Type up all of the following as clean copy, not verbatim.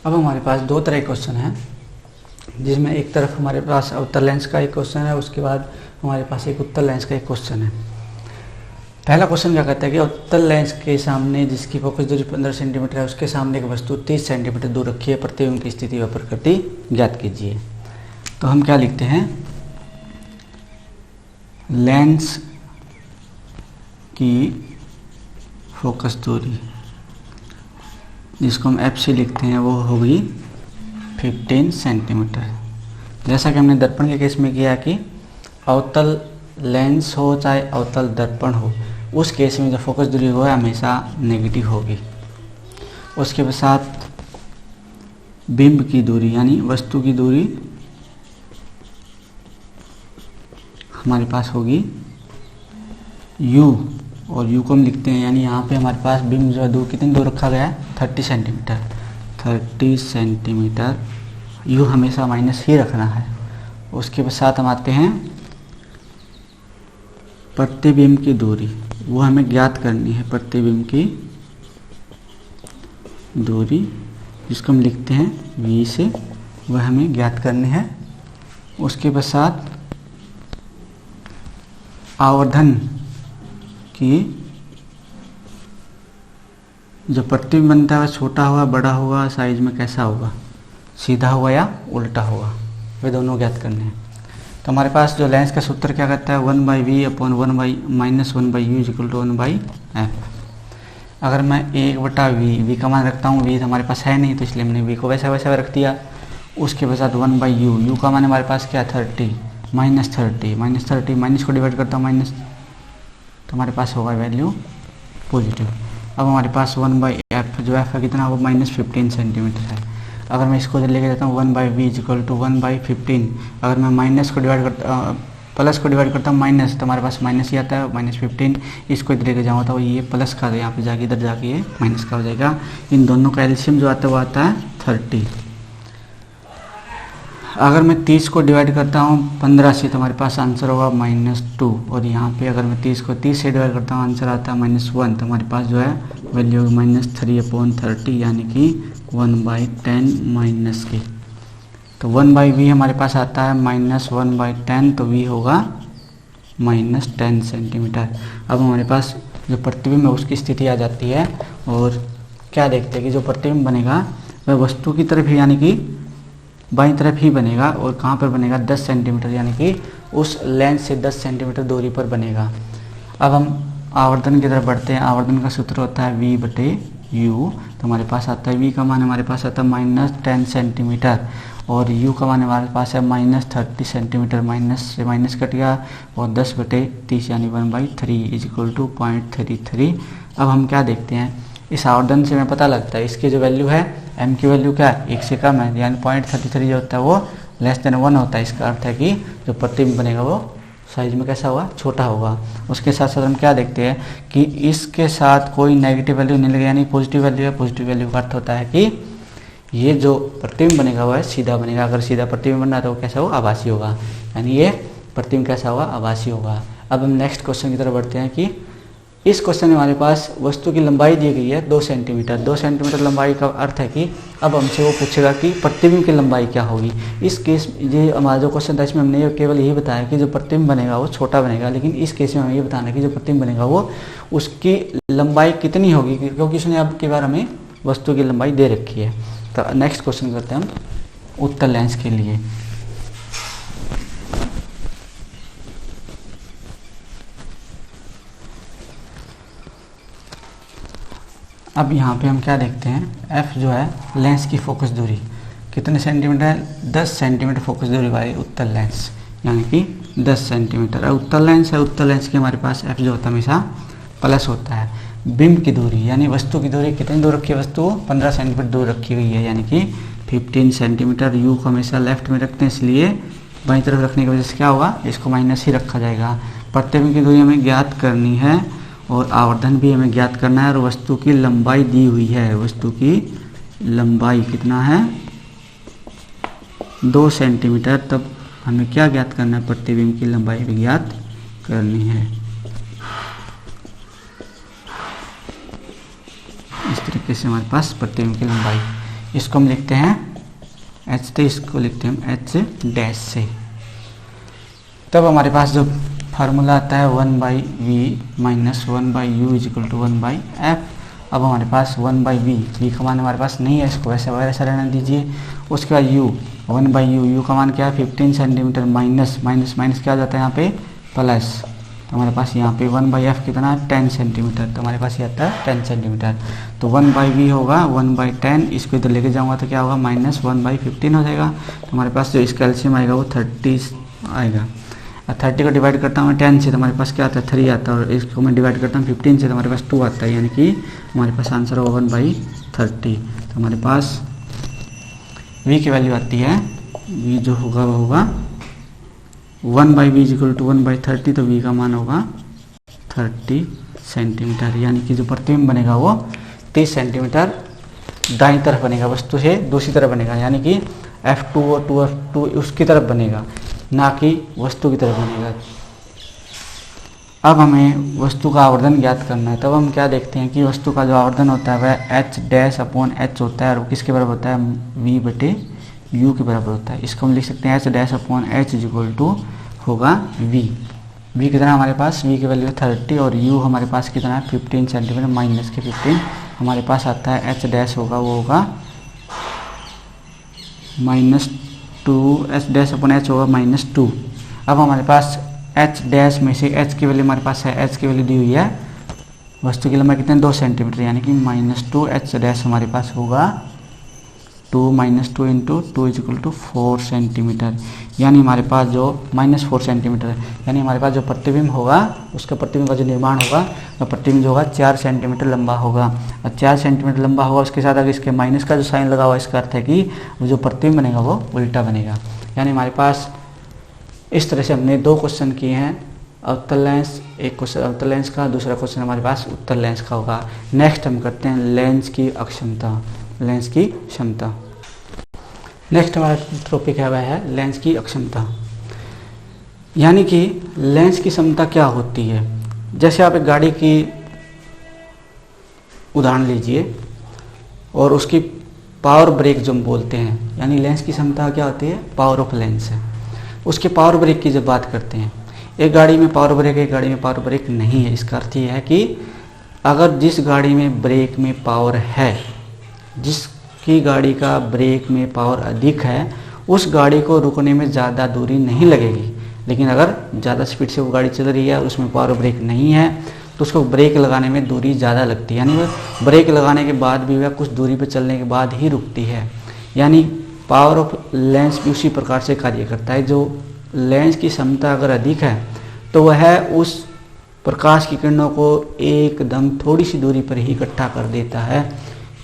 अब हमारे पास दो तरह के क्वेश्चन हैं, जिसमें एक तरफ हमारे पास अवतल लेंस का एक क्वेश्चन है, उसके बाद हमारे पास एक उत्तल लेंस का एक क्वेश्चन है। पहला क्वेश्चन क्या कहता है कि अवतल लेंस के सामने जिसकी फोकस दूरी 15 सेंटीमीटर है, उसके सामने एक वस्तु 30 सेंटीमीटर दूर रखी है, प्रतिबिंब की स्थिति व प्रकृति ज्ञात कीजिए। तो हम क्या लिखते हैं, लेंस की फोकस दूरी जिसको हम एफ से लिखते हैं वो होगी 15 सेंटीमीटर। जैसा कि हमने दर्पण के केस में किया कि अवतल लेंस हो चाहे अवतल दर्पण हो, उस केस में जो फोकस दूरी हो हमेशा नेगेटिव होगी। उसके साथ बिंब की दूरी यानी वस्तु की दूरी हमारे पास होगी u, और u को हम लिखते हैं यानी यहाँ पे हमारे पास बिंब जो है दूर कितनी दूर रखा गया है 30 सेंटीमीटर। 30 सेंटीमीटर, u हमेशा माइनस ही रखना है। उसके साथ हम आते हैं प्रतिबिंब की दूरी, वो हमें ज्ञात करनी है। प्रतिबिंब की दूरी जिसको हम लिखते हैं v से, वह हमें ज्ञात करनी है। उसके पश्चात आवर्धन की जो प्रतिबिंब बनता है वह छोटा होगा, बड़ा होगा, साइज में कैसा होगा, सीधा होगा या उल्टा होगा, वे दोनों ज्ञात करने हैं। तो हमारे पास जो लेंस का सूत्र क्या कहता है 1/v upon 1/-1/u equal to 1/f। अगर मैं 1/v का मान रखता हूँ, v हमारे पास है नहीं तो इसलिए हमने v को वैसा वैसा रख दिया। उसके बाद 1/u, u का मान हमारे पास क्या 30 -30 माइनस को डिवाइड करता हूँ माइनस, तो हमारे पास होगा वैल्यू पॉजिटिव। अब हमारे पास 1/f, जो f है कितना, वो -15 सेंटीमीटर है। अगर मैं इसको लेके जाता हूँ 1/v इक्वल टू 1/15, अगर मैं माइनस को डिवाइड करता प्लस को डिवाइड करता हूँ माइनस, तो हमारे पास माइनस ही आता है -15। इसको इधर लेके जाऊँगा तो ये प्लस का, यहाँ पे जाके इधर जाके ये माइनस का हो जाएगा। इन दोनों का एलसीएम जो आता है वो आता है 30। अगर मैं 30 को डिवाइड करता हूँ 15 से, तो हमारे पास आंसर होगा -2। और यहाँ पे अगर मैं 30 को 30 से डिवाइड करता हूँ आंसर आता है -1, तो हमारे पास जो है वैल्यू होगी -3/30 यानी कि 1/10 माइनस की। तो 1/v हमारे पास आता है -1/10, तो v होगा -10 सेंटीमीटर। अब हमारे पास जो प्रतिबिंब है उसकी स्थिति आ जाती है, और क्या देखते हैं कि जो प्रतिबिंब बनेगा वह वस्तु की तरफ ही यानी कि बाईं तरफ ही बनेगा। और कहाँ पर बनेगा 10 सेंटीमीटर, यानी कि उस लेंस से 10 सेंटीमीटर दूरी पर बनेगा। अब हम आवर्धन की तरफ बढ़ते हैं। आवर्धन का सूत्र होता है v/u, तो हमारे पास आता है v का मान हमारे पास आता है -10 सेंटीमीटर, और u का मान हमारे पास है -30 सेंटीमीटर। माइनस से माइनस कट गया, और 10/30 यानी 1/3 इक्वल टू 0.33। अब हम क्या देखते हैं, इस आवर्धन से हमें पता लगता है इसकी जो वैल्यू है m की वैल्यू क्या है 1 से कम है, यानी 0.33 जो होता है वो <1 होता है। इसका अर्थ है कि जो प्रतिबिंब बनेगा वो साइज में कैसा होगा, छोटा होगा। उसके साथ साथ हम क्या देखते हैं कि इसके साथ कोई नेगेटिव वैल्यू नहीं लगे, यानी पॉजिटिव वैल्यू है। पॉजिटिव वैल्यू का अर्थ होता है कि ये जो प्रतिबिंब बनेगा वह सीधा बनेगा। अगर सीधा प्रतिबिंब बनना है तो वो कैसा होगा, आभासी होगा, यानी ये प्रतिबिंब कैसा होगा, आभासी होगा। अब हम नेक्स्ट क्वेश्चन की तरफ बढ़ते हैं कि इस क्वेश्चन में हमारे पास वस्तु की लंबाई दी गई है 2 सेंटीमीटर। 2 सेंटीमीटर लंबाई का अर्थ है कि अब हमसे वो पूछेगा कि प्रतिबिंब की लंबाई क्या होगी। इस केस ये हमारा जो क्वेश्चन था इसमें हमने केवल यही बताया कि जो प्रतिबिंब बनेगा वो छोटा बनेगा, लेकिन इस केस में हमें ये बताना है कि जो प्रतिबिंब बनेगा वो उसकी लंबाई कितनी होगी, क्योंकि उसने अब की बार हमें वस्तु की लंबाई दे रखी है। तो नेक्स्ट क्वेश्चन करते हैं हम उत्तल लेंस के लिए। अब यहाँ पे हम क्या देखते हैं, f जो है लेंस की फोकस दूरी कितने सेंटीमीटर है, 10 सेंटीमीटर फोकस दूरी वाली उत्तल लेंस, यानी कि 10 सेंटीमीटर। उत्तल लेंस है, उत्तल लेंस के हमारे पास f जो होता है हमेशा प्लस होता है। बिंब की दूरी यानी वस्तु की दूरी कितनी दूर रखी है, वस्तु 15 सेंटीमीटर दूर रखी हुई है, यानी कि 15 सेंटीमीटर। u को हमेशा लेफ्ट में रखते हैं, इसलिए बाईं तरफ रखने की वजह से क्या होगा, इसको माइनस ही रखा जाएगा। प्रतिबिंब की दूरी हमें ज्ञात करनी है, और आवर्धन भी हमें ज्ञात करना है, और वस्तु की लंबाई दी हुई है। वस्तु की लंबाई कितना है 2 सेंटीमीटर। तब हमें क्या ज्ञात करना है, प्रतिबिंब की लंबाई भी ज्ञात करनी है। इस तरीके से हमारे पास प्रतिबिंब की लंबाई इसको हम लिखते हैं एच, तो इसको लिखते हैं हम एच डैश से। तब हमारे पास जो फार्मूला आता है 1/v minus 1/u is equal to 1/f। अब हमारे पास 1/v का मान हमारे पास नहीं है, इसको वैसे वैसा रहने दीजिए। उसके बाद u 1/u, u का मान क्या है 15 सेंटीमीटर, माइनस माइनस माइनस क्या आ जाता है यहाँ पे प्लस, तो हमारे पास यहाँ पे 1/f कितना है 10 सेंटीमीटर, तो हमारे पास ये आता है 10 सेंटीमीटर। तो 1/v होगा 1/10, इसको इधर लेके जाऊँगा तो क्या होगा माइनस 1/15 हो जाएगा। तो हमारे पास जो इसका एलसीएम आएगा वो 30 आएगा। 30 को डिवाइड करता हूँ मैं 10 से तो हमारे पास क्या आता है 3 आता है, और इसको मैं डिवाइड करता हूँ 15 से तो हमारे पास 2 आता है, यानी कि हमारे पास आंसर होगा 1/30। तो हमारे पास v की वैल्यू आती है, v जो होगा वो होगा 1/v इज इक्वल टू 1/30, तो v का मान होगा 30 सेंटीमीटर, यानी कि जो प्रतिबिंब बनेगा वो 30 सेंटीमीटर दाईं तरफ बनेगा, वस्तु से दूसरी तरफ बनेगा, यानी कि F2 और 2F2 उसकी तरफ बनेगा, ना कि वस्तु की तरफ बनेगा। अब हमें वस्तु का आवर्धन ज्ञात करना है, तब हम क्या देखते हैं कि वस्तु का जो आवर्धन होता है वह h डैश अपॉन h होता है, और वो किसके बराबर होता है v/u के बराबर होता है। इसको हम लिख सकते हैं h dash upon h is equal to होगा v कितना हमारे पास, v की वैल्यू 30 और u हमारे पास कितना है 15 सेंटीमीटर, माइनस के 15 हमारे पास आता है, h डैश होगा वो होगा -2, h डैश अपॉन h होगा -2। अब हमारे पास h डैश में से h की वैल्यू हमारे पास है, h की वैल्यू दी हुई है, वस्तु की लंबाई कितने 2 सेंटीमीटर, यानी कि -2 h डैश हमारे पास होगा 2 - 2 into 2 is equal to 4 centimetre, यानी हमारे पास जो -4 सेंटीमीटर है, यानी हमारे पास जो प्रतिबिंब होगा उसका प्रतिबिंब का जो निर्माण होगा वो प्रतिबिंब जो होगा 4 सेंटीमीटर लंबा होगा। और 4 सेंटीमीटर लंबा होगा, उसके साथ अगर इसके माइनस का जो साइन लगा हुआ है, इसका अर्थ है कि वो जो प्रतिबिंब बनेगा वो उल्टा बनेगा। यानी हमारे पास इस तरह से हमने 2 क्वेश्चन किए हैं, अवतल लेंस, एक क्वेश्चन अवतल लेंस का, दूसरा क्वेश्चन हमारे पास उत्तल लेंस का होगा। नेक्स्ट हम करते हैं लेंस की अक्षमता, लेंस की क्षमता। नेक्स्ट हमारा टॉपिक है वह है लेंस की अक्षमता, यानी कि लेंस की क्षमता क्या होती है। जैसे आप एक गाड़ी की उदाहरण लीजिए और उसकी पावर ब्रेक जो हम बोलते हैं, यानी लेंस की क्षमता क्या होती है, पावर ऑफ लेंस है। उसके पावर ब्रेक की जब बात करते हैं, एक गाड़ी में पावर ब्रेक है, एक गाड़ी में पावर ब्रेक नहीं है। इसका अर्थ यह है कि अगर जिस गाड़ी में ब्रेक में पावर है, जिसकी गाड़ी का ब्रेक में पावर अधिक है, उस गाड़ी को रुकने में ज़्यादा दूरी नहीं लगेगी। लेकिन अगर ज़्यादा स्पीड से वो गाड़ी चल रही है और उसमें पावर ब्रेक नहीं है, तो उसको ब्रेक लगाने में दूरी ज़्यादा लगती है, यानी वह ब्रेक लगाने के बाद भी वह कुछ दूरी पर चलने के बाद ही रुकती है। यानी पावर ऑफ लेंस भी उसी प्रकार से कार्य करता है। जो लेंस की क्षमता अगर अधिक है तो वह उस प्रकाश की किरणों को एकदम थोड़ी सी दूरी पर ही इकट्ठा कर देता है,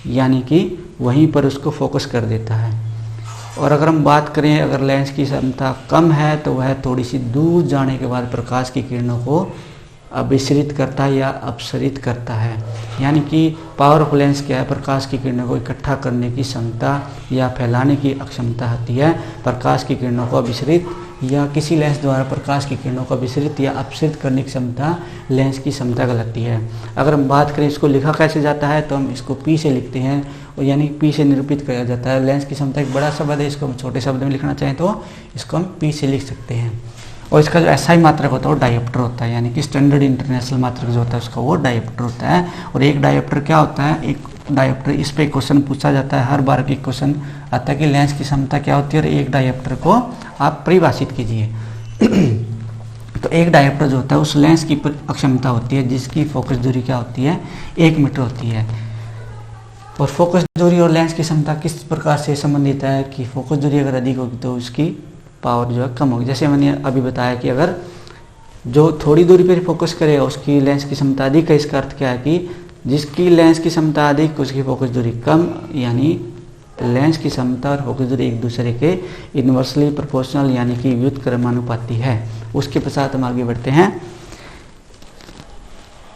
यानी कि वहीं पर उसको फोकस कर देता है। और अगर हम बात करें अगर लेंस की क्षमता कम है तो वह थोड़ी सी दूर जाने के बाद प्रकाश की किरणों को अभिसरित करता है या अपसरित करता है। यानी कि पावर ऑफ लेंस क्या है, प्रकाश की किरणों को इकट्ठा करने की क्षमता या फैलाने की अक्षमता होती है। प्रकाश की किरणों को अभिसरित या किसी लेंस द्वारा प्रकाश की किरणों को अभिसरित या अपसरित करने की क्षमता लेंस की क्षमता कहलाती है। अगर हम बात करें इसको लिखा कैसे जाता है, तो हम इसको P से लिखते हैं, और यानी P से निरूपित किया जाता है। लेंस की क्षमता एक बड़ा शब्द है, इसको हम छोटे शब्द में लिखना चाहें तो इसको हम P से लिख सकते हैं। और इसका जो SI मात्रक होता है वो डायोप्टर होता है, यानी कि स्टैंडर्ड इंटरनेशनल मात्रक जो होता है उसका वो डायोप्टर होता है। और एक डायोप्टर क्या होता है, एक डायोप्टर, इस पे क्वेश्चन पूछा जाता है, हर बार एक क्वेश्चन आता है कि लेंस की क्षमता क्या होती है और एक डायोप्टर को आप परिभाषित कीजिए। तो एक डायोप्टर जो होता है उस लेंस की अक्षमता होती है जिसकी फोकस दूरी क्या होती है, 1 मीटर होती है। और फोकस दूरी और लेंस की क्षमता किस प्रकार से संबंधित है कि फोकस दूरी अगर अधिक होगी तो उसकी पावर जो है कम होगी। जैसे मैंने अभी बताया कि अगर जो थोड़ी दूरी पर फोकस करेगा उसकी लेंस की क्षमता अधिक है। इसका अर्थ क्या है कि जिसकी लेंस की क्षमता अधिक उसकी फोकस दूरी कम, यानी लेंस की क्षमता और फोकस दूरी एक दूसरे के इनवर्सली प्रोपोर्शनल यानी कि व्युत्क्रमानुपाती है। उसके पश्चात हम आगे बढ़ते हैं।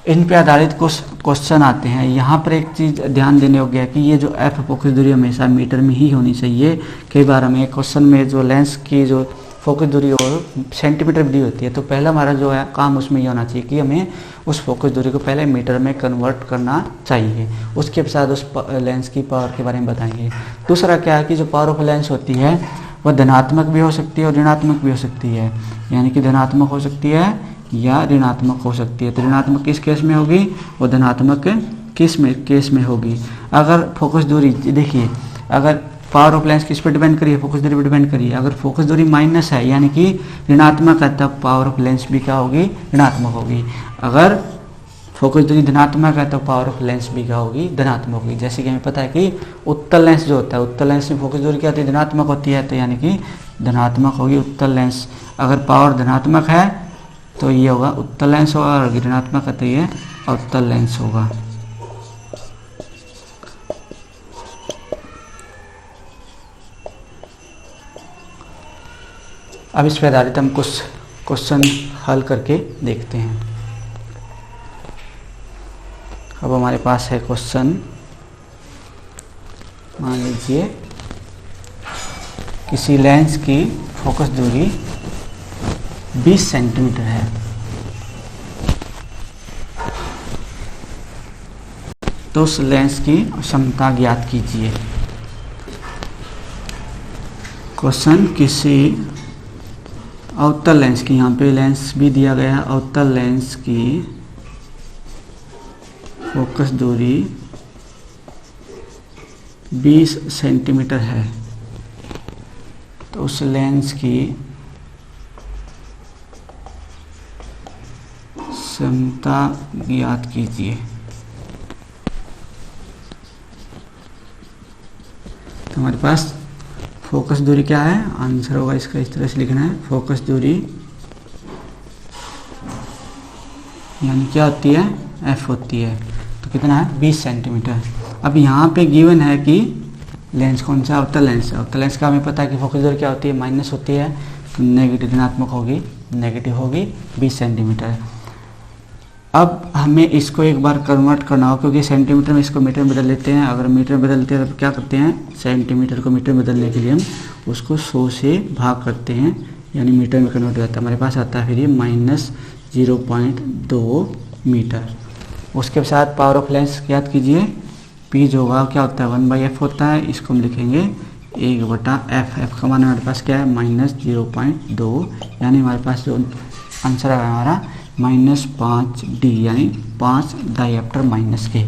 इन पे आधारित कुछ क्वेश्चन आते हैं। यहाँ पर एक चीज़ ध्यान देने योग्य है कि ये जो एफ फोकस दूरी हमेशा मीटर में ही होनी चाहिए। कई बार हमें क्वेश्चन में जो लेंस की जो फोकस दूरी और सेंटीमीटर में दी होती है, तो पहला हमारा जो है काम उसमें ये होना चाहिए कि हमें उस फोकस दूरी को पहले मीटर में कन्वर्ट करना चाहिए। उसके बाद उस लेंस की पावर के बारे में बताएंगे। दूसरा क्या है कि जो पावर ऑफ लेंस होती है वह धनात्मक भी हो सकती है और ऋणात्मक भी हो सकती है, यानी कि धनात्मक हो सकती है या ऋणात्मक हो सकती है। तो ऋणात्मक किस केस में होगी और धनात्मक केस में होगी। अगर फोकस दूरी देखिए, अगर पावर ऑफ लेंस किस पर डिपेंड करिए, फोकस दूरी पर डिपेंड करिए। अगर फोकस दूरी माइनस है यानी कि ऋणात्मक है, तब पावर ऑफ लेंस भी क्या होगी, ऋणात्मक होगी। अगर फोकस दूरी धनात्मक है तो पावर ऑफ लेंस भी क्या होगी, धनात्मक होगी। जैसे कि हमें पता है कि उत्तल लेंस जो होता है, उत्तल लेंस में फोकस दूरी क्या होती है, धनात्मक होती है, तो यानी कि धनात्मक होगी उत्तल लेंस। अगर पावर धनात्मक है तो ये होगा उत्तल लेंस होगा, और ऋणात्मक है तो ये अवतल लेंस होगा। अब इस पर आधारित हम कुछ क्वेश्चन हल करके देखते हैं। अब हमारे पास है क्वेश्चन, मान लीजिए किसी लेंस की फोकस दूरी 20 सेंटीमीटर है, तो उस लेंस की क्षमता ज्ञात कीजिए। क्वेश्चन किसी अवतल लेंस की, यहाँ पे लेंस भी दिया गया है, अवतल लेंस की फोकस दूरी 20 सेंटीमीटर है, तो उस लेंस की क्षमता ज्ञात कीजिए। तो हमारे पास फोकस दूरी क्या है, आंसर होगा इसका इस तरह से लिखना है। फोकस दूरी यानी क्या होती है, एफ होती है, तो कितना है 20 सेंटीमीटर। अब यहाँ पे गिवन है कि लेंस कौन सा, अवतल लेंस। अवतल लेंस का हमें पता है कि फोकस दूरी क्या होती है, माइनस होती है, तो नेगेटिव ऋणात्मक होगी, नेगेटिव होगी 20 सेंटीमीटर। अब हमें इसको एक बार कन्वर्ट करना हो, क्योंकि सेंटीमीटर में इसको मीटर में बदल लेते हैं। अगर मीटर में बदलते हैं तो क्या करते हैं, सेंटीमीटर को मीटर में बदलने के लिए हम उसको 100 से भाग करते हैं, यानी मीटर में कन्वर्ट हो जाता है। हमारे पास आता है फिर ये -0.2 मीटर। उसके साथ पावर ऑफ लेंस याद कीजिए, पी जो होगा क्या होता है, 1/f होता है। इसको हम लिखेंगे 1/f। एफ का मान हमारे पास क्या है, -0.2, यानी हमारे पास जो आंसर है हमारा -5D, यानी 5 डायप्टर माइनस के।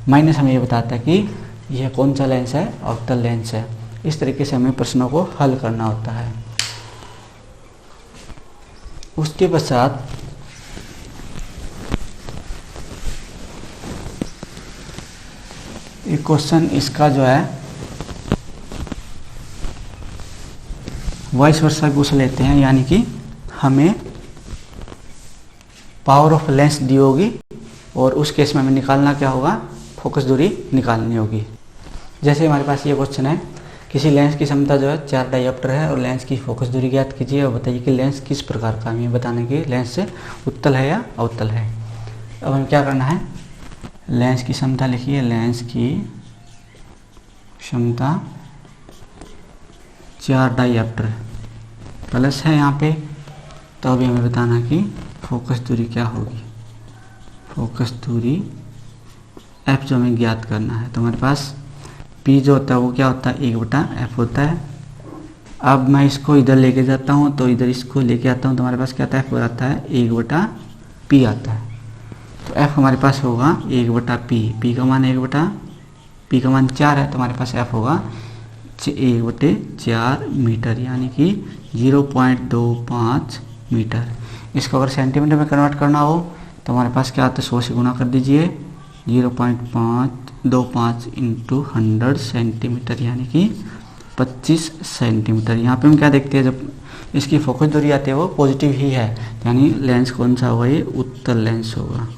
माइनस हमें ये बताता है कि यह कौन सा लेंस है, अवतल लेंस है। इस तरीके से हमें प्रश्नों को हल करना होता है। उसके पश्चात एक क्वेश्चन इसका जो है वाइस वर्सा पूछ लेते हैं, यानी कि हमें पावर ऑफ लेंस दी होगी और उस केस में हमें निकालना क्या होगा, फोकस दूरी निकालनी होगी। जैसे हमारे पास ये क्वेश्चन है, किसी लेंस की क्षमता जो है 4 डायप्टर है और लेंस की फोकस दूरी ज्ञात कीजिए और बताइए कि लेंस किस प्रकार का, हमें बताने की लेंस से उत्तल है या अवतल है। अब हमें क्या करना है, लेंस की क्षमता लिखिए, लेंस की क्षमता 4 डायप्टर प्लस है यहाँ पे, तो अभी हमें बताना कि फोकस दूरी क्या होगी। फोकस दूरी f जो हमें ज्ञात करना है, तो हमारे पास p जो होता है वो क्या होता है, 1/f होता है। अब मैं इसको इधर लेके जाता हूँ, तो इधर इसको लेके आता हूँ, तो हमारे पास क्या आता है, f आता है 1/p आता है। तो f हमारे पास होगा 1/p, p का मान 1/p का मान 4 है, तो हमारे पास f होगा 1/4 मीटर, यानी कि 0.25 मीटर। इसको अगर सेंटीमीटर में कन्वर्ट करना हो तो हमारे पास क्या आता है, 100 से गुना कर दीजिए, 0.525 इंटू 100 सेंटीमीटर, यानी कि 25 सेंटीमीटर। यहाँ पे हम क्या देखते हैं, जब इसकी फोकस दूरी आती है वो पॉजिटिव ही है, यानी लेंस कौन सा होगा, ये उत्तल लेंस होगा।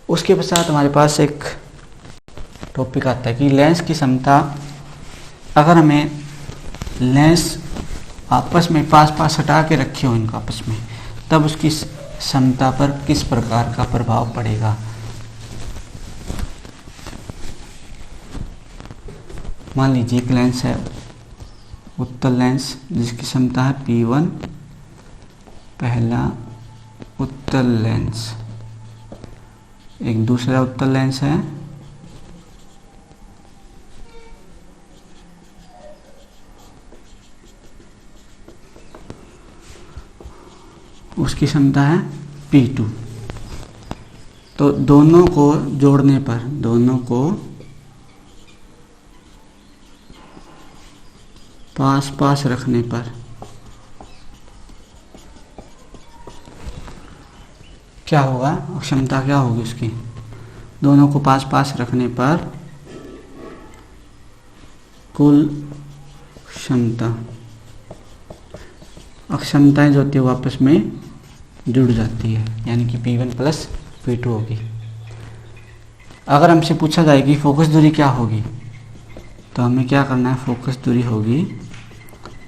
उसके पश्चात हमारे पास एक टॉपिक आता है कि लेंस की क्षमता, अगर हमें लेंस आपस में पास हटा के रखे हो इनको आपस में, तब उसकी क्षमता पर किस प्रकार का प्रभाव पड़ेगा। मान लीजिए एक लेंस है, उत्तल लेंस, जिसकी क्षमता है P1, पहला उत्तल लेंस। एक दूसरा उत्तल लेंस है, उसकी क्षमता है P2। तो दोनों को जोड़ने पर, दोनों को पास पास रखने पर क्या होगा, क्षमता क्या होगी उसकी, दोनों को पास पास रखने पर कुल क्षमता, अक्षमताएं जो होती है वो आपस में जुड़ जाती है, यानी कि P1 प्लस P2 होगी। अगर हमसे पूछा जाए कि फोकस दूरी क्या होगी, तो हमें क्या करना है, फोकस दूरी होगी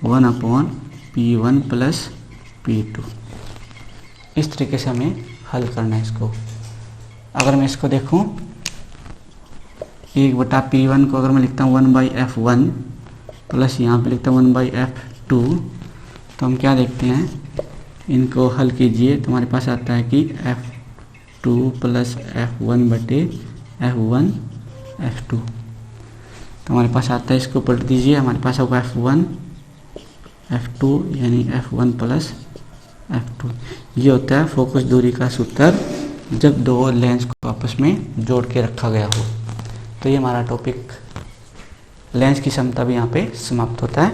1/P1 प्लस P2। इस तरीके से हमें हल करना है इसको। अगर मैं इसको देखूं, 1/P1 को अगर मैं लिखता हूँ 1/F1 प्लस यहाँ पे लिखता हूँ 1/F2, तो हम क्या देखते हैं, इनको हल कीजिए तो हमारे पास आता है कि F2 प्लस F1 बटे F1 F2। तो हमारे पास आता है, इसको पलट दीजिए, हमारे पास होगा F1 F2 यानी F1 प्लस F2। ये होता है फोकस दूरी का सूत्र जब दो लेंस को आपस में जोड़ के रखा गया हो। तो ये हमारा टॉपिक लेंस की क्षमता भी यहाँ पे समाप्त होता है।